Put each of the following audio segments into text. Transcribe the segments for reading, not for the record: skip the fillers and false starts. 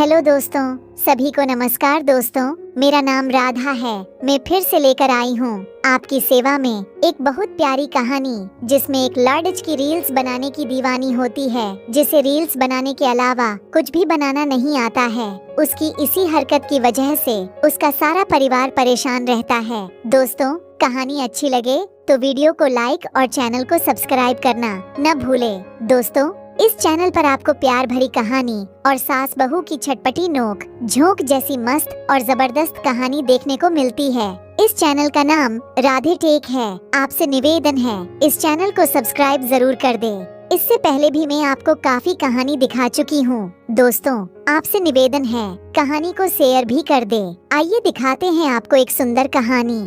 Hello दोस्तों, सभी को नमस्कार दोस्तों। मेरा नाम राधा है। मैं फिर से लेकर आई हूँ आपकी सेवा में एक बहुत प्यारी कहानी, जिसमें एक लड़च की रील्स बनाने की दीवानी होती है, जिसे रील्स बनाने के अलावा कुछ भी बनाना नहीं आता है। उसकी इसी हरकत की वजह से उसका सारा परिवार परेशान रहता है। दोस्तों, कहानी अच्छी लगे तो वीडियो को लाइक और चैनल को सब्सक्राइब करना न भूले। दोस्तों, इस चैनल पर आपको प्यार भरी कहानी और सास बहू की छटपटी नोक झोंक जैसी मस्त और जबरदस्त कहानी देखने को मिलती है। इस चैनल का नाम राधे टेक है। आपसे निवेदन है, इस चैनल को सब्सक्राइब जरूर कर दें। इससे पहले भी मैं आपको काफी कहानी दिखा चुकी हूँ। दोस्तों, आपसे निवेदन है, कहानी को शेयर भी कर दें। आइए दिखाते हैं आपको एक सुंदर कहानी।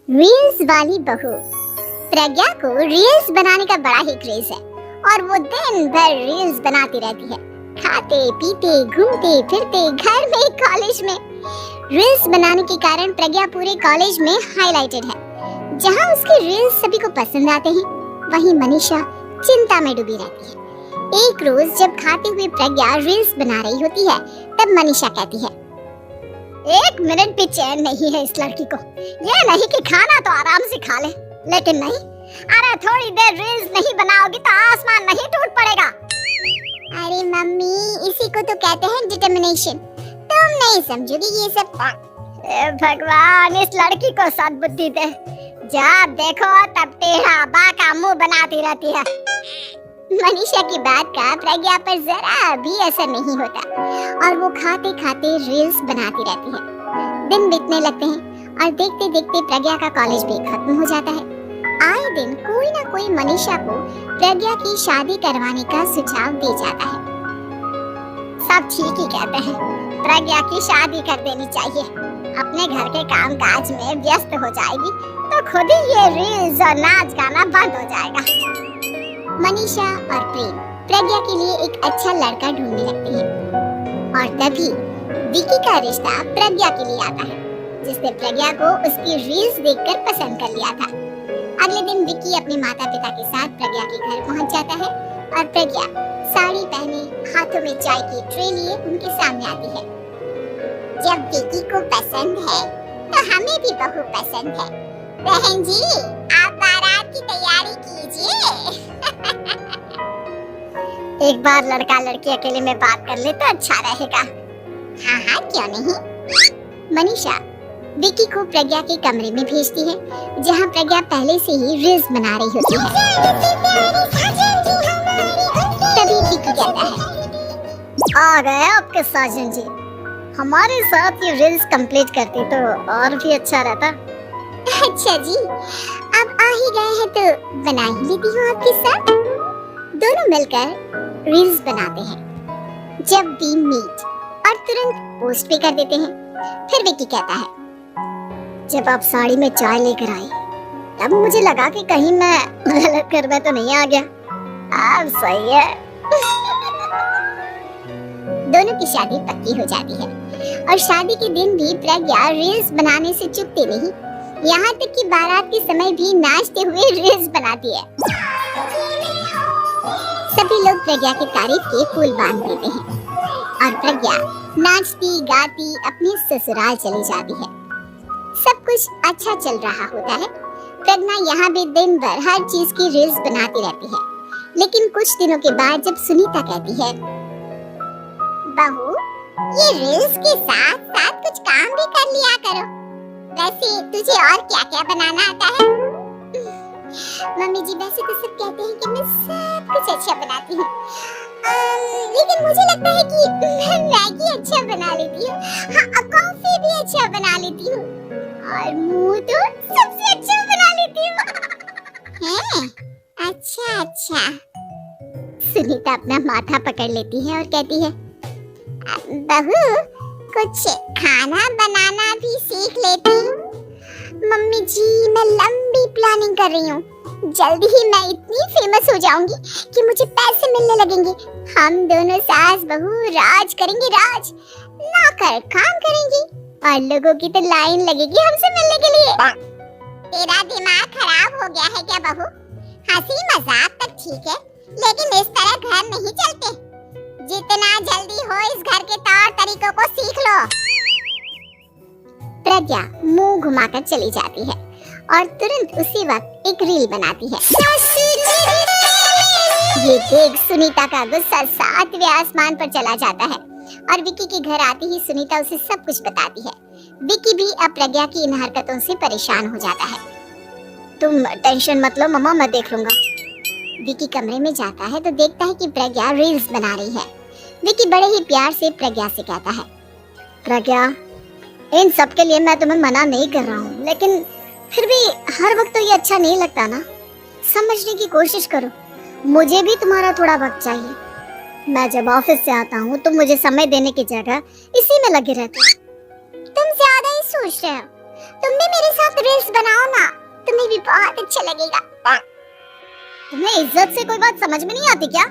रील्स वाली बहू। प्रज्ञा को रील्स बनाने का बड़ा ही क्रेज है और वो दिन भर रील्स बनाती रहती है। खाते पीते घूमते फिरते घर में कॉलेज में रील्स बनाने के कारण प्रज्ञा पूरे कॉलेज में हाईलाइटेड है। जहां उसके रील्स सभी को पसंद आते हैं, वहीं मनीषा चिंता में डूबी रहती है। एक रोज जब खाते हुए प्रज्ञा रील्स बना रही होती है, तब मनीषा कहती है, एक मिनट भी चैन नहीं है इस लड़की को। ये नहीं कि खाना तो आराम से खा ले, लेकिन नहीं, अरे थोड़ी देर रील्स नहीं बनाओगी तो आसमान नहीं टूट पड़ेगा। अरे मम्मी, इसी को तो कहते हैं डिटर्मिनेशन। तुम नहीं समझोगी ये सब। भगवान, इस लड़की को सद्बुद्धि दे। जब देखो तब टेढ़ा बाका मुंह बनाती रहती है। मनीषा की बात का प्रज्ञा पर जरा भी असर नहीं होता और वो खाते खाते रील्स बनाती रहती है। दिन बीतने लगते हैं और देखते देखते प्रज्ञा का कॉलेज भी खत्म हो जाता है। आए दिन कोई ना कोई मनीषा को प्रज्ञा की शादी करवाने का सुझाव दे जाता है। सब ठीक ही कहते हैं, प्रज्ञा की शादी कर देनी चाहिए। अपने घर के काम काज में व्यस्त हो जाएगी तो खुद ही ये रील्स और नाच गाना बंद हो जाएगा। मनीषा और प्रेम प्रज्ञा के लिए एक अच्छा लड़का ढूंढने लगते हैं और तभी विकी का रिश्ता प्रज्ञा के लिए आता है, जिसने प्रज्ञा को उसकी रील्स देखकर पसंद कर लिया था। अगले दिन विकी अपने माता पिता के साथ प्रज्ञा के घर पहुंच जाता है और प्रज्ञा साड़ी पहने हाथों में चाय की ट्रे लिए उनके सामने आती है। जब विकी को पसंद है तो हमें भी बहू पसंद है। बहन जी, आप बारात की तैयारी कीजिए। एक बार लड़का लड़की अकेले में बात कर ले तो अच्छा रहेगा। हाँ हाँ, क्यों नहीं। मनीषा विकी को प्रज्ञा के कमरे में भेजती है, जहाँ प्रज्ञा पहले से ही रील्स बना रही होती है। तभी विकी कहता है, आ गए आपके साजन जी। हमारे साथ ये रील्स कंप्लीट करती तो और भी अच्छा रहता। अच्छा जी, अब आ ही गए हैं तो बना ही लेती हूँ आपके साथ। दोनों मिलकर रील्स बनाते हैं। जब वी मीट और तुरंत पोस्ट भी कर देते हैं। फिर विकी कहता है, जब आप साड़ी में चाय लेकर आई तब मुझे लगा कि कहीं मैं गलत करने तो नहीं आ गया। अब सही है। दोनों की शादी पक्की हो जाती है और शादी के दिन भी प्रज्ञा रील्स बनाने से चूकती नहीं। यहाँ तक कि बारात के समय भी नाचते हुए रील्स बनाती है। सभी लोग प्रज्ञा की तारीफ के फूल बांध देते हैं और प्रज्ञा नाचती गाती अपने ससुराल चली जाती है। सब कुछ अच्छा चल रहा होता है। प्रज्ञा यहाँ भी दिन भर हर चीज की रील्स बनाती रहती है। लेकिन कुछ दिनों के बाद जब सुनीता कहती है, बहू, ये रील्स के साथ साथ कुछ काम भी कर लिया करो। वैसे तुझे और क्या क्या बनाना आता है? मम्मी जी, वैसे तो सब कहते हैं कि मैं सब कुछ अच्छा बनाती हूँ, लेकिन मुझे लगता है कि मैं मैगी अच्छा बना लेती हूँ। हाँ, कॉफी भी अच्छा बना लेती हूँ और मुंह तो सबसे अच्छा बना लेती हूँ। हैं? अच्छा अच्छा। सुनीता अपना माथा पकड़ लेती है और कहती है, बहू, कुछ खाना बनाना भी सीख लेती हूँ। मम्मी जी, मैं लंबी प्लानिंग कर रही हूँ। जल्दी ही मैं इतनी फेमस हो जाऊंगी कि मुझे पैसे मिलने लगेंगे। हम दोनों सास बहू राज करेंगे, राज। नौकर काम करेंगे और लोगों की तो लाइन लगेगी हमसे मिलने के लिए। तेरा दिमाग खराब हो गया है क्या बहू? हंसी मजाक तक ठीक है, लेकिन इस तरह घर नहीं चलते। जितना जल्दी हो इस घर के तौर तरीकों को सीख लो। प्रज्ञा मुंह घुमाकर चली जाती है और तुरंत उसी वक्त एक रील बनाती है। ये देख सुनीता का गुस्सा 7वें आसमान पर चला जाता है और विकी के घर आते ही सुनीता उसे सब कुछ बताती है। विकी भी अब प्रज्ञा की इन हरकतों से परेशान हो जाता है। तुम टेंशन मत लो मम्मा, मैं देख लूंगा। विकी कमरे में जाता है तो देखता है कि प्रज्ञा रील्स बना रही है। विकी बड़े ही प्यार से प्रज्ञा से कहता है, प्रज्ञा इन सब के लिए मैं तुम्हें मना नहीं कर रहा हूँ, लेकिन फिर भी हर वक्त तो ये अच्छा नहीं लगता ना। समझने की कोशिश करो, मुझे भी तुम्हारा थोड़ा वक्त चाहिए। मैं जब ऑफिस से आता हूँ तो मुझे समय देने की जगह इसी में लगे रहते हो। तुम ज्यादा ही सोच रहे हो। तुम भी मेरे साथ रील्स बनाओ ना, तुम्हें भी बहुत अच्छा लगेगा। तुम्हें इज्जत से कोई बात समझ में नहीं आती क्या?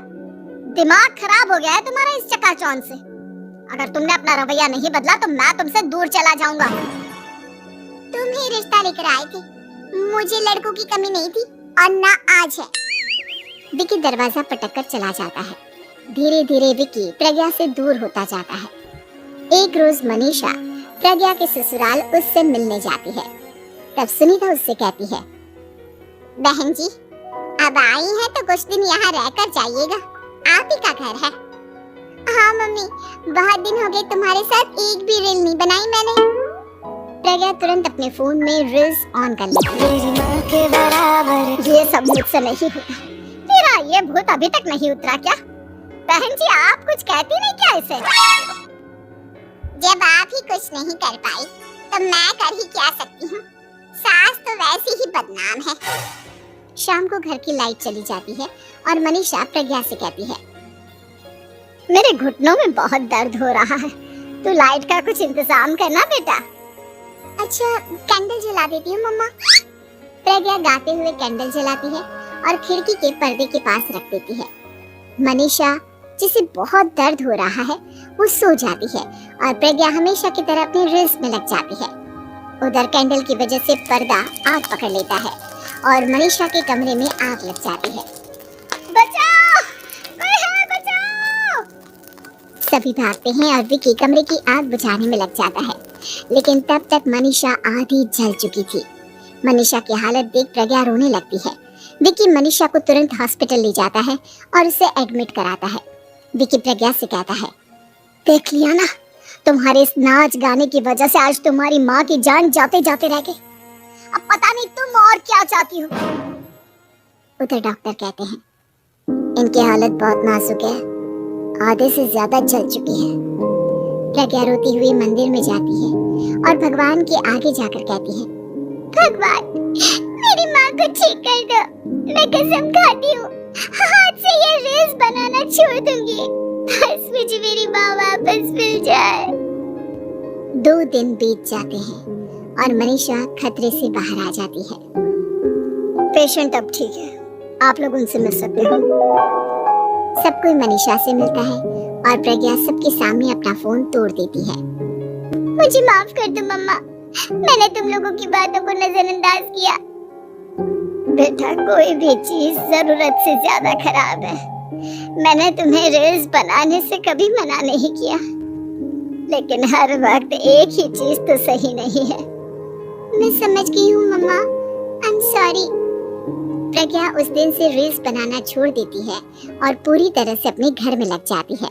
दिमाग खराब हो गया है तुम्हारा इस चकाचौंध से। अगर तुमने अपना रवैया नहीं बदला तो मैं तुमसे दूर चला जाऊंगा। तुम ही रिश्ता लेकर आए थे, मुझे लड़कों की कमी नहीं थी और ना आज है। विकी दरवाजा पटक कर चला जाता है। धीरे धीरे विकी प्रज्ञा से दूर होता जाता है। एक रोज मनीषा प्रज्ञा के ससुराल उससे मिलने जाती है। तब सुनीता उससे कहती है, बहन जी अब आई है तो कुछ दिन यहाँ रहकर जाइएगा, आप ही का घर है। हाँ मम्मी, बहुत दिन हो गए तुम्हारे साथ एक भी रील नहीं बनाई मैंने। प्रज्ञा तुरंत अपने फोन में रील्स ऑन कर लेती है। ये सब मुझसे नहीं होता। तेरा ये भूत अभी तक नहीं उतरा क्या? बहन जी आप कुछ कहती नहीं क्या इसे? जब आप ही कुछ नहीं कर पाई तो मैं कर ही क्या सकती हूँ। सास तो वैसे ही बदनाम है। शाम को घर की लाइट चली जाती है और मनीषा प्रज्ञा से कहती है, मेरे घुटनों में बहुत दर्द हो रहा है, तू लाइट का कुछ इंतजाम करना बेटा। अच्छा कैंडल जला देती हूँ मम्मा। प्रज्ञा गाते हुए कैंडल जलाती है और खिड़की के पर्दे के पास रख देती है। मनीषा जिसे बहुत दर्द हो रहा है वो सो जाती है और प्रज्ञा हमेशा की तरह अपनी रील्स में लग जाती है। उधर कैंडल की वजह से पर्दा आग पकड़ लेता है और मनीषा के कमरे में आग लग जाती है। बचाओ, कोई है बचाओ। सभी भागते हैं और विकी कमरे की आग बुझाने में लग जाता है, लेकिन तब तक मनीषा आधी जल चुकी थी। मनीषा की हालत देख प्रज्ञा रोने लगती है। विकी मनीषा को तुरंत हॉस्पिटल ले जाता है और उसे एडमिट कराता है। विकी प्रज्ञा से कहता है, देख लिया ना, तुम्हारे इस नाच गाने की वजह से आज तुम्हारी माँ की जान जाते जाते रह गई। अब पता नहीं तुम और क्या चाहती हो। उधर डॉक्टर कहते हैं, इनकी हालत बहुत नाजुक है, आधे से ज्यादा जल चुकी है। प्रज्ञा रोती हुई मंदिर में जाती है और भगवान के आगे जाकर कहती है, भगवान मेरी माँ को ठीक कर दो, मैं कसम खाती हूँ हाथ से ये रील्स बनाना छोड़ दूंगी, बस मुझे मेरी माँ वापस मिल जाए। 2 दिन बीत जाते हैं और मनीषा खतरे से बाहर आ जाती है। पेशेंट अब ठीक है, आप लोग उनसे मिल सकते हो। सब कोई मनीषा से मिलता है और प्रज्ञा सबके सामने अपना फोन तोड़ देती है। मुझे माफ कर दो मम्मा, मैंने तुम लोगों की बातों को नजरअंदाज किया। बेटा कोई भी चीज जरूरत से ज्यादा खराब है। मैंने तुम्हें रील्स बनाने से कभी मना नहीं किया, लेकिन हर वक्त एक ही चीज तो सही नहीं है। मैं समझ गई हूँ मम्मा, आई एम सॉरी। प्रज्ञा उस दिन से रील्स बनाना छोड़ देती है और पूरी तरह से अपने घर में लग जाती है।